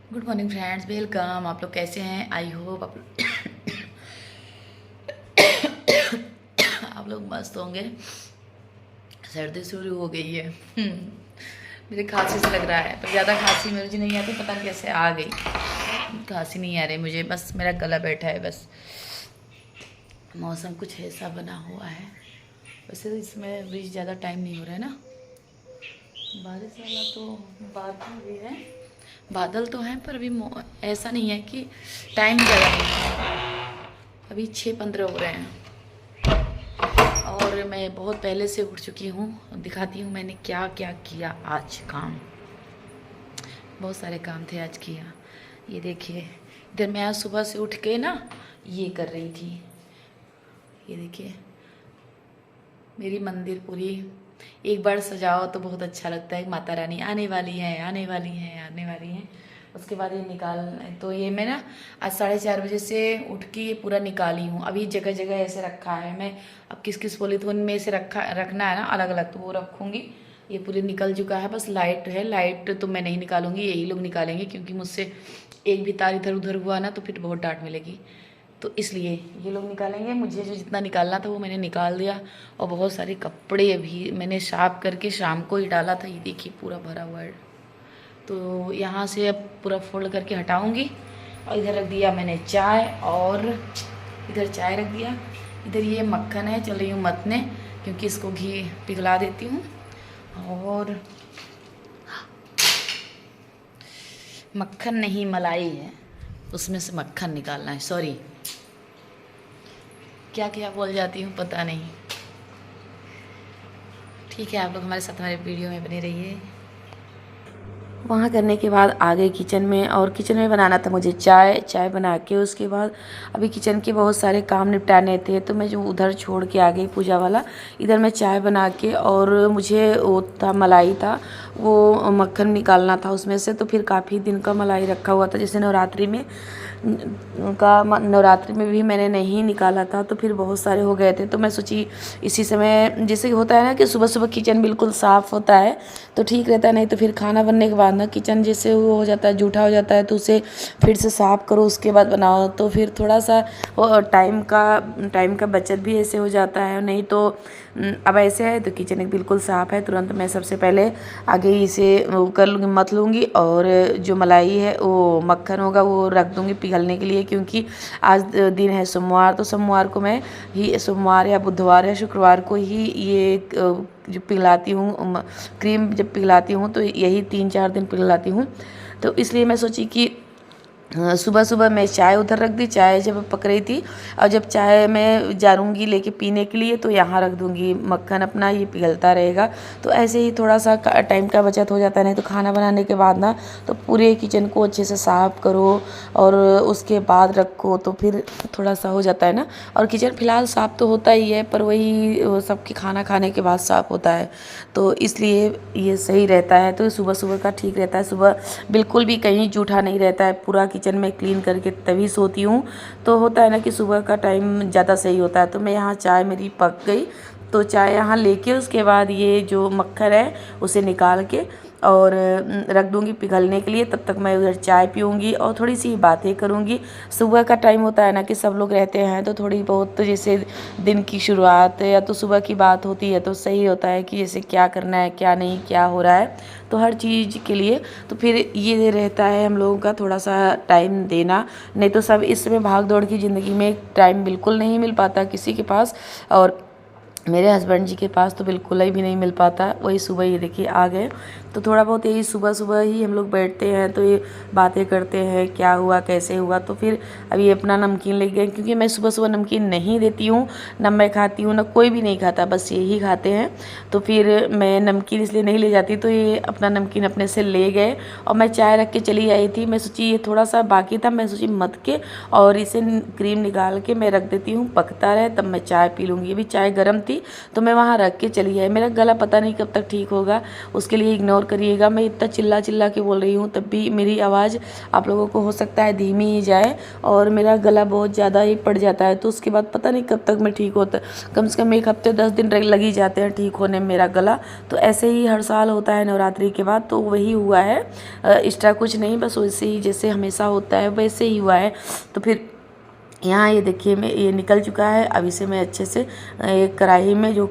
Good morning friends, welcome. आप लोग कैसे हैं? आई होप आप लोग मस्त होंगे। सर्दी शुरू हो गई है। मुझे खांसी से लग रहा है, पर ज़्यादा खांसी मुझे नहीं आती, पता नहीं कैसे आ गई। खांसी नहीं आ रही मुझे, बस मेरा गला बैठा है बस। मौसम कुछ ऐसा बना हुआ है। वैसे तो इसमें भी ज़्यादा टाइम नहीं हो रहा है ना। बारिश वाला तो बादल भी है, बादल तो हैं, पर अभी ऐसा नहीं है कि टाइम ज़्यादा नहीं है। अभी 6:15 हो रहे हैं और मैं बहुत पहले से उठ चुकी हूँ। दिखाती हूँ मैंने क्या क्या किया आज। काम, बहुत सारे काम थे आज किया। ये देखिए, इधर मैं आज सुबह से उठ के ना ये कर रही थी। ये देखिए, मेरी मंदिर पूरी एक बार सजाओ तो बहुत अच्छा लगता है। माता रानी आने वाली है, आने वाली है, आने वाली है। उसके बाद ये निकाल, तो ये मैं ना आज 4:30 बजे से उठ के ये पूरा निकाली हूँ। अभी जगह जगह ऐसे रखा है। मैं अब किस किस पॉलीथीन में से रखना है ना अलग अलग, तो वो रखूँगी। ये पूरे निकल चुका है, बस लाइट है। लाइट तो मैं नहीं निकालूंगी, यही लोग निकालेंगे, क्योंकि मुझसे एक भी तार इधर उधर हुआ ना तो फिर बहुत डांट मिलेगी। तो इसलिए ये लोग निकालेंगे। मुझे जो जितना निकालना था वो मैंने निकाल दिया। और बहुत सारे कपड़े अभी मैंने साफ करके शाम को ही डाला था। ये देखिए पूरा भरा हुआ है। तो यहाँ से अब पूरा फोल्ड करके हटाऊंगी। और इधर रख दिया मैंने चाय, और इधर चाय रख दिया। इधर ये मक्खन है, चल रही हूँ मतने, क्योंकि इसको घी पिघला देती हूँ। और मक्खन नहीं, मलाई है, उसमें से मक्खन निकालना है। सॉरी, क्या क्या बोल जाती हूँ पता नहीं। ठीक है, आप लोग हमारे साथ हमारे वीडियो में बने रहिए। वहाँ करने के बाद आ गए किचन में, और किचन में बनाना था मुझे चाय बना के उसके बाद अभी किचन के बहुत सारे काम निपटाने थे, तो मैं जो उधर छोड़ के आ गई पूजा वाला। इधर मैं चाय बना के, और मुझे वो था मलाई था, वो मक्खन निकालना था उसमें से। तो फिर काफ़ी दिन का मलाई रखा हुआ था, जैसे नवरात्रि में भी मैंने नहीं निकाला था, तो फिर बहुत सारे हो गए थे। तो मैं सोची इसी समय, जैसे होता है ना कि सुबह सुबह किचन बिल्कुल साफ़ होता है तो ठीक रहता है, नहीं तो फिर खाना बनने के बाद ना किचन जैसे वो हो जाता है, जूठा हो जाता है, तो उसे फिर से साफ़ करो, उसके बाद बनाओ। तो फिर थोड़ा सा टाइम का बचत भी ऐसे हो जाता है। नहीं तो अब ऐसे है तो किचन एक बिल्कुल साफ़ है। तुरंत मैं सबसे पहले आगे इसे वो कर लूँगी, मथ लूँगी, और जो मलाई है वो मक्खन होगा वो रख दूँगी पिघलने के लिए, क्योंकि आज दिन है सोमवार। तो सोमवार को मैं ही, सोमवार या बुधवार या शुक्रवार को ही ये जो पिघलाती हूँ क्रीम, जब पिघलाती हूँ तो यही 3-4 दिन पिघलाती हूँ। तो इसलिए मैं सोची कि सुबह सुबह मैं चाय उधर रख दी। चाय जब पक रही थी, और जब चाय मैं जाऊँगी लेके पीने के लिए तो यहाँ रख दूँगी मक्खन अपना, ये पिघलता रहेगा। तो ऐसे ही थोड़ा सा टाइम का बचत हो जाता है। नहीं तो खाना बनाने के बाद ना तो पूरे किचन को अच्छे से साफ़ करो और उसके बाद रखो, तो फिर थोड़ा सा हो जाता है ना। और किचन फिलहाल साफ़ तो होता ही है, पर वही सबके खाना खाने के बाद साफ़ होता है, तो इसलिए ये सही रहता है। तो सुबह सुबह का ठीक रहता है। सुबह बिल्कुल भी कहीं जूठा नहीं रहता है। पूरा किचन में क्लीन करके तभी सोती हूँ। तो होता है ना कि सुबह का टाइम ज़्यादा सही होता है। तो मैं यहाँ चाय मेरी पक गई, तो चाय यहाँ लेके उसके बाद ये जो मक्खन है उसे निकाल के और रख दूँगी पिघलने के लिए। तब तक मैं उधर चाय पीऊँगी और थोड़ी सी बातें करूँगी। सुबह का टाइम होता है ना कि सब लोग रहते हैं, तो थोड़ी बहुत तो जैसे दिन की शुरुआत या तो सुबह की बात होती है, तो सही होता है कि जैसे क्या करना है, क्या नहीं, क्या हो रहा है, तो हर चीज़ के लिए। तो फिर ये रहता है हम लोगों का थोड़ा सा टाइम देना। नहीं तो सब इस समय भाग दौड़ की ज़िंदगी में टाइम बिल्कुल नहीं मिल पाता किसी के पास, और मेरे हस्बैंड जी के पास तो बिल्कुल ही भी नहीं मिल पाता। वही सुबह ये देखिए आ गए, तो थोड़ा बहुत यही सुबह सुबह ही हम लोग बैठते हैं, तो ये बातें करते हैं क्या हुआ कैसे हुआ। तो फिर अभी अपना नमकीन ले गए, क्योंकि मैं सुबह सुबह नमकीन नहीं देती हूँ, ना मैं खाती हूँ ना कोई भी नहीं खाता, बस यही खाते हैं। तो फिर मैं नमकीन इसलिए नहीं ले जाती, तो ये अपना नमकीन अपने से ले गए। और मैं चाय रख के चली आई थी। मैं सोची ये थोड़ा सा बाकी था, मैं सोची मत के और इसे क्रीम निकाल के मैं रख देती हूँ, पकता रहे, तब मैं चाय पी लूँगी। अभी चाय गर्म थी तो मैं वहाँ रख के चली आई। मेरा गला पता नहीं कब तक ठीक होगा, उसके लिए इग्नोर करिएगा। मैं इतना चिल्ला चिल्ला के बोल रही हूँ तब भी मेरी आवाज़ आप लोगों को हो सकता है धीमी ही जाए और मेरा गला बहुत ज़्यादा ही पड़ जाता है। तो उसके बाद पता नहीं कब तक मैं ठीक होता, कम से कम 1 हफ्ते 10 दिन लग ही जाते हैं ठीक होने में मेरा गला। तो ऐसे ही हर साल होता है नवरात्रि के बाद, तो वही हुआ है, एक्स्ट्रा कुछ नहीं, बस वैसे ही जैसे हमेशा होता है वैसे ही हुआ है। तो फिर यहाँ ये देखिए मैं ये निकल चुका है। अब इसे मैं अच्छे से एक कढ़ाई में जो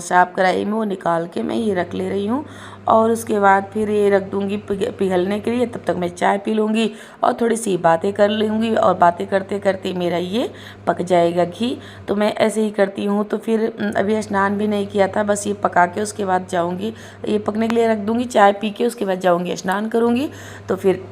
साफ कढ़ाई में वो निकाल के मैं ये रख ले रही हूँ और उसके बाद फिर ये रख दूँगी पिघलने के लिए। तब तक मैं चाय पी लूँगी और थोड़ी सी बातें कर लूँगी और बातें करते करते मेरा ये पक जाएगा घी। तो मैं ऐसे ही करती हूँ। तो फिर अभी स्नान भी नहीं किया था, बस ये पका के उसके बाद जाऊँगी, ये पकने के लिए रख दूँगी, चाय पी के उसके बाद जाऊँगी स्नान करूँगी। तो फिर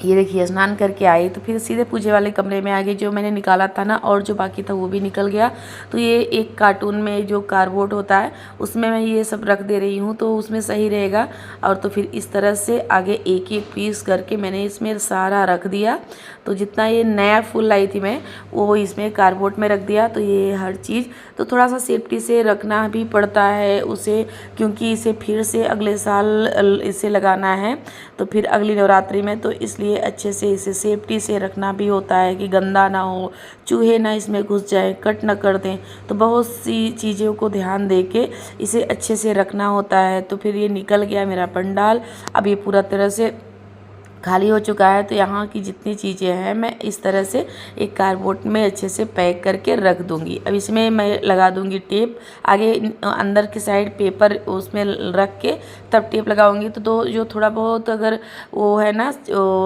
ये देखिए स्नान करके आई तो फिर सीधे पूजे वाले कमरे में आ गई। जो मैंने निकाला था ना और जो बाकी था वो भी निकल गया। तो ये एक कार्टून में जो कार्डबोर्ड होता है उसमें मैं ये सब रख दे रही हूँ, तो उसमें सही रहेगा। और तो फिर इस तरह से आगे एक एक पीस करके मैंने इसमें सारा रख दिया। तो जितना ये नया फूल लाई थी मैं वो इसमें कार्डबोर्ड में रख दिया। तो ये हर चीज़ तो थोड़ा सा सेफ्टी से रखना भी पड़ता है उसे, क्योंकि इसे फिर से अगले साल इसे लगाना है तो फिर अगली नवरात्रि में, तो इसलिए अच्छे से इसे सेफ्टी से रखना भी होता है कि गंदा ना हो, चूहे ना इसमें घुस जाए, कट ना कर दें। तो बहुत सी चीज़ों को ध्यान दे के इसे अच्छे से रखना होता है। तो फिर ये निकल गया मेरा पंडाल। अब ये पूरा तरह से खाली हो चुका है। तो यहाँ की जितनी चीज़ें हैं मैं इस तरह से एक कार्डबोर्ड में अच्छे से पैक करके रख दूँगी। अब इसमें मैं लगा दूँगी टेप, आगे अंदर की साइड पेपर उसमें रख के तब टेप लगाऊँगी। तो जो थोड़ा बहुत अगर वो है ना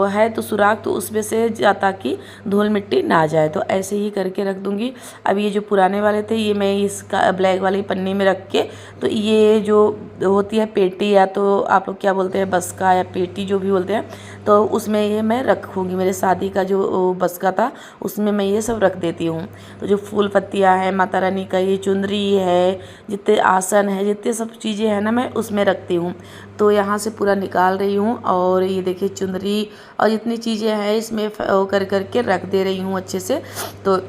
है तो सुराख, तो उसमें से ताकि धूल मिट्टी ना जाए। तो ऐसे ही करके रख दूँगी। अब ये जो पुराने वाले थे ये मैं इस ब्लैक वाली पन्नी में रख के, तो ये जो होती है पेटी या तो आप लोग क्या बोलते हैं बस्का या पेटी जो भी बोलते हैं, तो उसमें ये मैं रखूँगी। मेरे शादी का जो बस्का था उसमें मैं ये सब रख देती हूँ। तो जो फूल पत्तियाँ हैं, माता रानी का ये चुनरी है, जितने आसन है, जितने सब चीज़ें हैं ना मैं उसमें रखती हूँ। तो यहाँ से पूरा निकाल रही हूँ और ये देखिए चुनरी और जितनी चीज़ें हैं इसमें कर करके रख दे रही हूँ अच्छे से। तो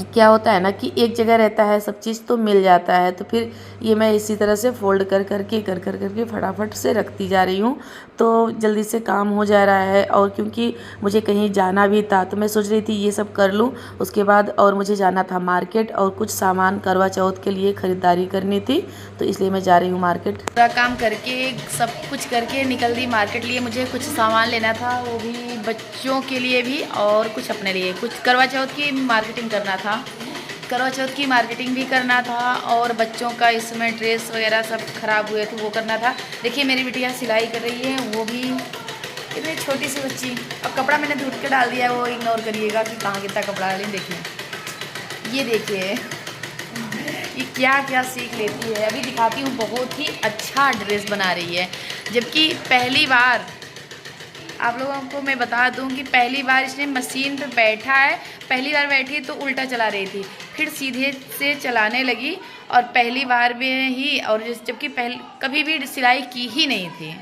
क्या होता है ना कि एक जगह रहता है सब चीज़ तो मिल जाता है। तो फिर ये मैं इसी तरह से फोल्ड कर करके फटाफट से रखती जा रही हूँ। तो जल्दी से काम हो जा रहा है। और क्योंकि मुझे कहीं जाना भी था तो मैं सोच रही थी ये सब कर लूँ उसके बाद, और मुझे जाना था मार्केट और कुछ सामान करवा चौथ के लिए ख़रीदारी करनी थी, तो इसलिए मैं जा रही हूँ मार्केट। पूरा काम करके सब कुछ करके निकल दी मार्केट लिए। मुझे कुछ सामान लेना था, वो भी बच्चों के लिए भी और कुछ अपने लिए। कुछ करवा चौथ की मार्केटिंग करना था, करवा चौथ की मार्केटिंग भी करना था और बच्चों का इसमें ड्रेस वगैरह सब ख़राब हुए थे वो करना था। देखिए मेरी बिटिया सिलाई कर रही है, वो भी इतनी छोटी सी बच्ची। अब कपड़ा मैंने धुल के डाल दिया है, वो इग्नोर करिएगा कि कहाँ कितना कपड़ा डाली। देखिए ये देखिए ये क्या क्या सीख लेती है। अभी दिखाती हूँ, बहुत ही अच्छा ड्रेस बना रही है। जबकि पहली बार आप लोगों को मैं बता दूं कि पहली बार इसने मशीन पे बैठा है। पहली बार बैठी तो उल्टा चला रही थी, फिर सीधे से चलाने लगी और पहली बार में ही, और जबकि कभी भी सिलाई की ही नहीं थी,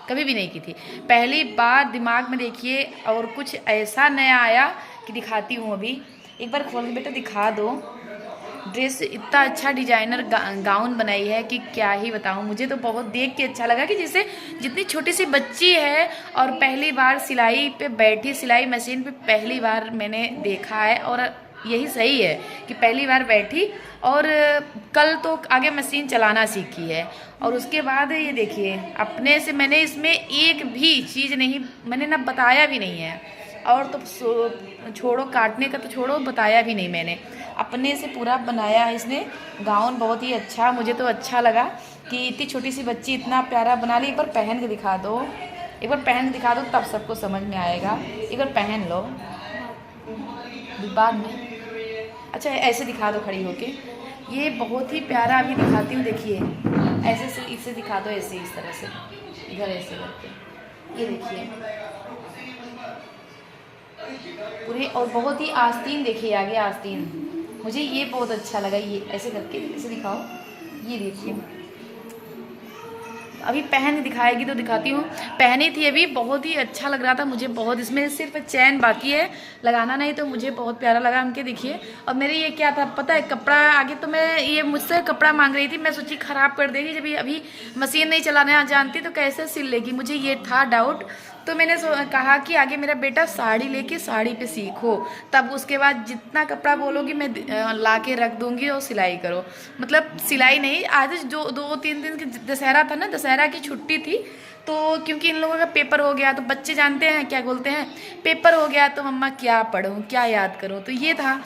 कभी भी नहीं की थी। पहली बार दिमाग में देखिए, और कुछ ऐसा नया आया कि दिखाती हूँ। अभी एक बार खोल के बेटा दिखा दो। ड्रेस इतना अच्छा डिजाइनर गाउन बनाई है कि क्या ही बताऊँ। मुझे तो बहुत देख के अच्छा लगा कि जैसे जितनी छोटी सी बच्ची है और पहली बार सिलाई पे बैठी, सिलाई मशीन पे पहली बार मैंने देखा है। और यही सही है कि पहली बार बैठी और कल तो आगे मशीन चलाना सीखी है। और उसके बाद ये देखिए अपने से मैंने इसमें एक भी चीज़ नहीं, मैंने ना बताया भी नहीं है। और तो छोड़ो काटने का तो छोड़ो, बताया भी नहीं मैंने, अपने से पूरा बनाया है इसने। गाउन बहुत ही अच्छा, मुझे तो अच्छा लगा कि इतनी छोटी सी बच्ची इतना प्यारा बना ली। एक बार पहन के दिखा दो, एक बार पहन के दिखा दो तब सबको समझ में आएगा। एक बार पहन लो बाद में। अच्छा ऐसे दिखा दो खड़ी होके, ये बहुत ही प्यारा अभी दिखाती हूँ। देखिए ऐसे से इसे दिखा दो, ऐसे इस तरह से इधर ऐसे करके, ये देखिए पूरे। और बहुत ही आस्तीन, देखिए आगे आस्तीन, मुझे ये बहुत अच्छा लगा। ये ऐसे करके ऐसे दिखाओ, ये देखिए अभी पहन दिखाएगी तो दिखाती हूँ। पहनी थी अभी, बहुत ही अच्छा लग रहा था मुझे बहुत। इसमें सिर्फ चैन बाकी है लगाना, नहीं तो मुझे बहुत प्यारा लगा उनके। देखिए, और मेरे ये क्या था पता है, कपड़ा आगे तो मैं ये मुझसे कपड़ा मांग रही थी, मैं सोची ख़राब कर देगी, जब ये अभी मशीन नहीं चलाना जानती तो कैसे सिल लेगी, मुझे ये था डाउट। तो मैंने कहा कि आगे मेरा बेटा साड़ी लेके साड़ी पे सीखो, तब उसके बाद जितना कपड़ा बोलोगी मैं ला के रख दूंगी और सिलाई करो। मतलब सिलाई नहीं, आज जो 2-3 दिन की दशहरा था ना, दशहरा की छुट्टी थी, तो क्योंकि इन लोगों का पेपर हो गया, तो बच्चे जानते हैं क्या बोलते हैं, पेपर हो गया तो मम्मा क्या पढूं क्या याद करूं, तो ये था।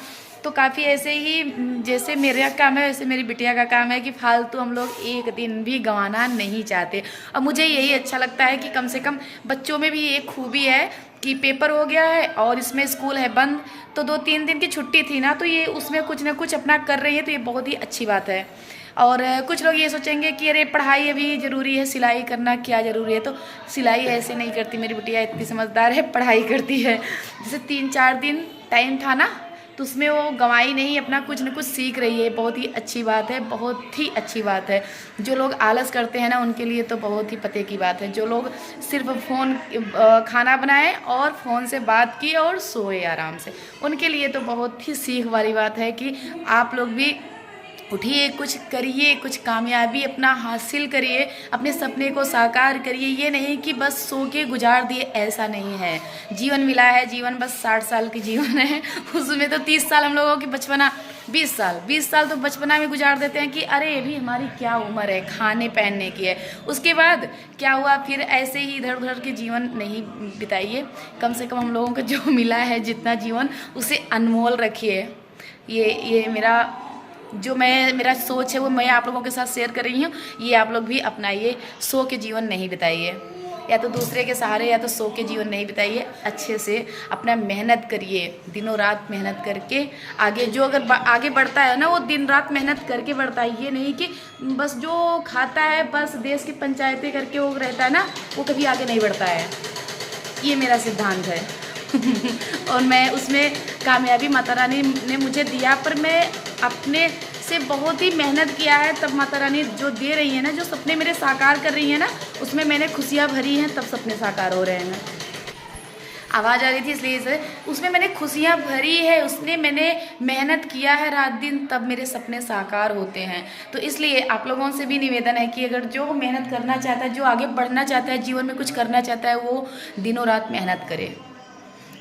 तो काफ़ी ऐसे ही जैसे मेरा काम है वैसे मेरी बिटिया का काम है कि फालतू हम लोग एक दिन भी गंवाना नहीं चाहते। और मुझे यही अच्छा लगता है कि कम से कम बच्चों में भी एक खूबी है कि पेपर हो गया है और इसमें स्कूल है बंद, तो 2-3 दिन की छुट्टी थी ना, तो ये उसमें कुछ ना कुछ अपना कर रही है, तो ये बहुत ही अच्छी बात है। और कुछ लोग ये सोचेंगे कि अरे पढ़ाई अभी ज़रूरी है, सिलाई करना क्या ज़रूरी है, तो सिलाई ऐसे नहीं करती मेरी बिटिया, इतनी समझदार है, पढ़ाई करती है। जैसे 3-4 दिन टाइम था ना, तो उसमें वो गंवाई नहीं, अपना कुछ न कुछ सीख रही है, बहुत ही अच्छी बात है, बहुत ही अच्छी बात है। जो लोग आलस करते हैं ना उनके लिए तो बहुत ही पते की बात है। जो लोग सिर्फ फ़ोन खाना बनाए और फ़ोन से बात की और सोए आराम से, उनके लिए तो बहुत ही सीख वाली बात है कि आप लोग भी उठिए, कुछ करिए, कुछ कामयाबी अपना हासिल करिए, अपने सपने को साकार करिए। ये नहीं कि बस सो के गुजार दिए, ऐसा नहीं है। जीवन मिला है, जीवन बस 60 साल की जीवन है, उसमें तो 30 साल हम लोगों की बचपना, 20 साल तो बचपना में गुजार देते हैं कि अरे अभी हमारी क्या उम्र है, खाने पहनने की है। उसके बाद क्या हुआ, फिर ऐसे ही इधर उधर के जीवन नहीं बिताइए। कम से कम हम लोगों को जो मिला है जितना जीवन, उसे अनमोल रखिए। ये मेरा सोच है वो मैं आप लोगों के साथ शेयर कर रही हूँ। ये आप लोग भी अपनाइए, सो के जीवन नहीं बिताइए, या तो दूसरे के सहारे या तो सो के जीवन नहीं बिताइए। अच्छे से अपना मेहनत करिए, दिनों रात मेहनत करके आगे जो अगर आगे बढ़ता है ना, वो दिन रात मेहनत करके बढ़ता है। ये नहीं कि बस जो खाता है बस देश की पंचायतें करके वो रहता है ना, वो कभी आगे नहीं बढ़ता है। ये मेरा सिद्धांत है। और मैं उसमें कामयाबी माता रानी ने मुझे दिया, पर मैं अपने से बहुत ही मेहनत किया है, तब माता रानी जो दे रही है ना, जो सपने मेरे साकार कर रही है ना, उसमें मैंने खुशियाँ भरी हैं, तब सपने साकार हो रहे हैं। आवाज़ आ रही थी इसलिए से, उसमें मैंने खुशियाँ भरी है, उसने मैंने मेहनत किया है रात दिन, तब मेरे सपने साकार होते हैं। तो इसलिए आप लोगों से भी निवेदन है कि अगर जो मेहनत करना चाहता है, जो आगे बढ़ना चाहता है, जीवन में कुछ करना चाहता है, वो दिनों रात मेहनत करे।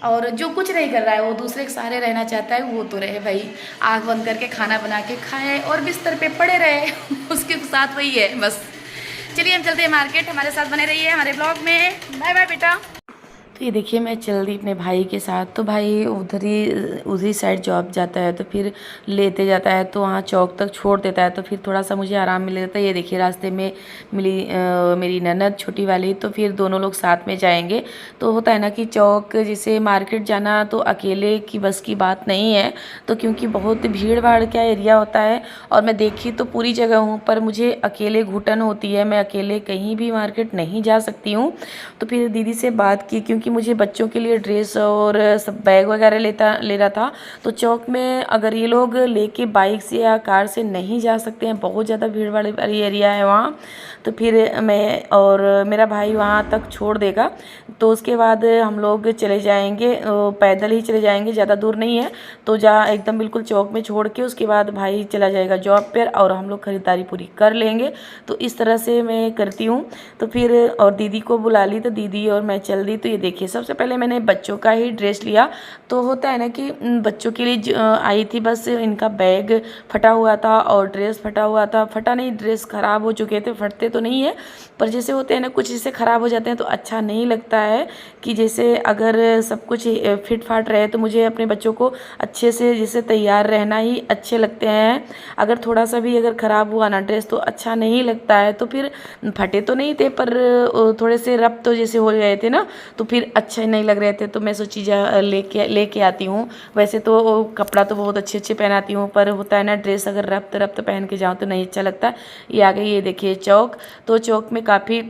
और जो कुछ नहीं कर रहा है, वो दूसरे के सहारे रहना चाहता है, वो तो रहे भाई, आँख बंद करके खाना बना के खाए और बिस्तर पे पड़े रहे। उसके साथ वही है बस। चलिए हम चलते हैं मार्केट, हमारे साथ बने रहिए हमारे ब्लॉग में। बाय बाय बेटा। तो ये देखिए मैं चल दी अपने भाई के साथ, तो भाई उधरी साइड जॉब जाता है, तो फिर लेते जाता है, तो वहाँ चौक तक छोड़ देता है, तो फिर थोड़ा सा मुझे आराम मिल जाता है। ये देखिए रास्ते में मिली मेरी ननद छोटी वाली, तो फिर दोनों लोग साथ में जाएंगे। तो होता है ना कि चौक जैसे मार्केट जाना तो अकेले की बस की बात नहीं है, तो क्योंकि बहुत भीड़ भाड़ का एरिया होता है, और मैं देखी तो पूरी जगह हूँ, पर मुझे अकेले घुटन होती है, मैं अकेले कहीं भी मार्केट नहीं जा सकती हूँ। तो फिर दीदी से बात की, क्योंकि मुझे बच्चों के लिए ड्रेस और सब बैग वगैरह ले रहा था। तो चौक में अगर ये लोग लेके बाइक से या कार से नहीं जा सकते हैं, बहुत ज़्यादा भीड़ वाली एरिया है वहाँ, तो फिर मैं और मेरा भाई वहाँ तक छोड़ देगा। तो उसके बाद हम लोग चले जाएंगे, पैदल ही चले जाएंगे, ज़्यादा दूर नहीं है। तो एकदम बिल्कुल चौक में छोड़ के उसके बाद भाई चला जाएगा जॉब पर, और हम लोग ख़रीदारी पूरी कर लेंगे। तो इस तरह से मैं करती हूँ। तो फिर और दीदी को बुला ली, तो दीदी और मैं चल दी। तो ये देखिए सबसे पहले मैंने बच्चों का ही ड्रेस लिया। तो होता है ना कि बच्चों के लिए आई थी, बस इनका बैग फटा हुआ था और ड्रेस फटा हुआ था। फटा नहीं, ड्रेस ख़राब हो चुके थे, फटते तो नहीं है, पर जैसे होते हैं ना कुछ जैसे ख़राब हो जाते हैं, तो अच्छा नहीं लगता है कि जैसे अगर सब कुछ फिट फाट रहे। तो मुझे अपने बच्चों को अच्छे से जैसे तैयार रहना ही अच्छे लगते हैं। अगर थोड़ा सा भी अगर ख़राब हुआ ना ड्रेस, तो अच्छा नहीं लगता है। तो फिर फटे तो नहीं थे, पर थोड़े से रब तो जैसे हो गए थे ना, तो फिर अच्छे नहीं लग रहे थे। तो मैं सोची लेके आती हूँ। वैसे तो कपड़ा तो बहुत अच्छे पहनाती हूँ, पर होता है ना ड्रेस अगर रब्त पहन के जाऊँ तो नहीं अच्छा लगता। ये आ गई, ये देखिए चौक। तो चौक में काफ़ी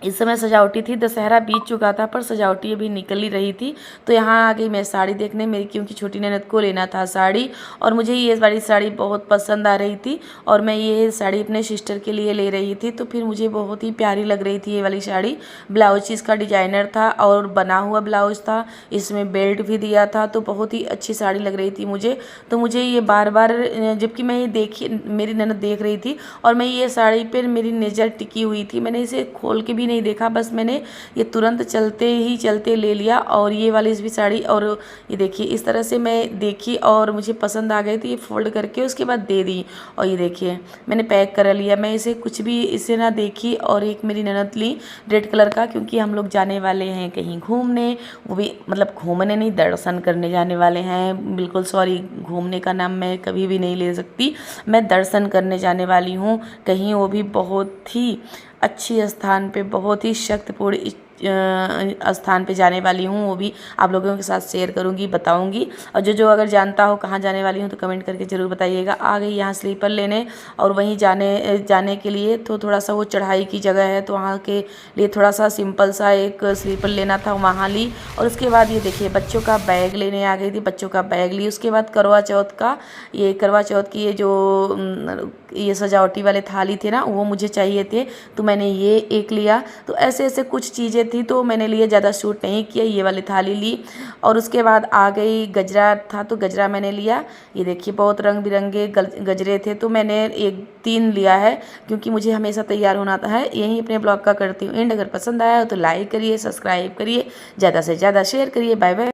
इस समय सजावटी थी, दशहरा बीत चुका था पर सजावटी अभी निकल ही रही थी। तो यहाँ आ गई मैं साड़ी देखने, मेरी क्योंकि छोटी ननद को लेना था साड़ी और मुझे ये वाली साड़ी बहुत पसंद आ रही थी और मैं ये साड़ी अपने सिस्टर के लिए ले रही थी। तो फिर मुझे बहुत ही प्यारी लग रही थी ये वाली साड़ी। ब्लाउज इसका डिजाइनर था और बना हुआ ब्लाउज था, इसमें बेल्ट भी दिया था, तो बहुत ही अच्छी साड़ी लग रही थी मुझे। तो मुझे ये बार बार, जबकि मैं ये देखी, मेरी ननद देख रही थी और मैं ये साड़ी पर मेरी नज़र टिकी हुई थी, मैंने इसे खोल के भी नहीं देखा, बस मैंने ये तुरंत चलते ही चलते ले लिया। और ये वाली भी साड़ी, और ये देखिए इस तरह से मैं देखी और मुझे पसंद आ गई थी, ये फोल्ड करके उसके बाद दे दी और ये देखिए मैंने पैक कर लिया। मैं इसे कुछ भी इसे ना देखी और एक मेरी ननद ली रेड कलर का, क्योंकि हम लोग जाने वाले हैं कहीं घूमने, वो भी मतलब घूमने नहीं, दर्शन करने जाने वाले हैं। बिल्कुल सॉरी, घूमने का नाम मैं कभी भी नहीं ले सकती, मैं दर्शन करने जाने वाली हूँ कहीं, वो भी बहुत ही अच्छी स्थान पे, बहुत ही शक्तिपूर्ण स्थान पे जाने वाली हूँ, वो भी आप लोगों के साथ शेयर करूँगी, बताऊँगी। और जो अगर जानता हो कहाँ जाने वाली हूँ तो कमेंट करके ज़रूर बताइएगा। आ गई यहाँ स्लीपर लेने और वहीं जाने के लिए तो थोड़ा सा वो चढ़ाई की जगह है, तो वहाँ के लिए थोड़ा सा सिंपल सा एक स्लीपर लेना था, वहाँ ली। और उसके बाद ये देखिए बच्चों का बैग लेने आ गई थी, बच्चों का बैग ली। उसके बाद करवा चौथ की ये जो ये सजावटी वाले थाली थे ना, वो मुझे चाहिए थे, तो मैंने ये एक लिया। तो ऐसे ऐसे कुछ चीज़ें थी तो मैंने लिए, ज़्यादा शूट नहीं किया, ये वाली थाली ली। और उसके बाद आ गई गजरा था, तो गजरा मैंने लिया। ये देखिए बहुत रंग बिरंगे गजरे थे, तो मैंने 3 लिया है, क्योंकि मुझे हमेशा तैयार होना है। यहीं अपने ब्लॉग का करती हूँ एंड। अगर पसंद आया हो तो लाइक करिए, सब्सक्राइब करिए, ज़्यादा से ज़्यादा शेयर करिए। Bye bye.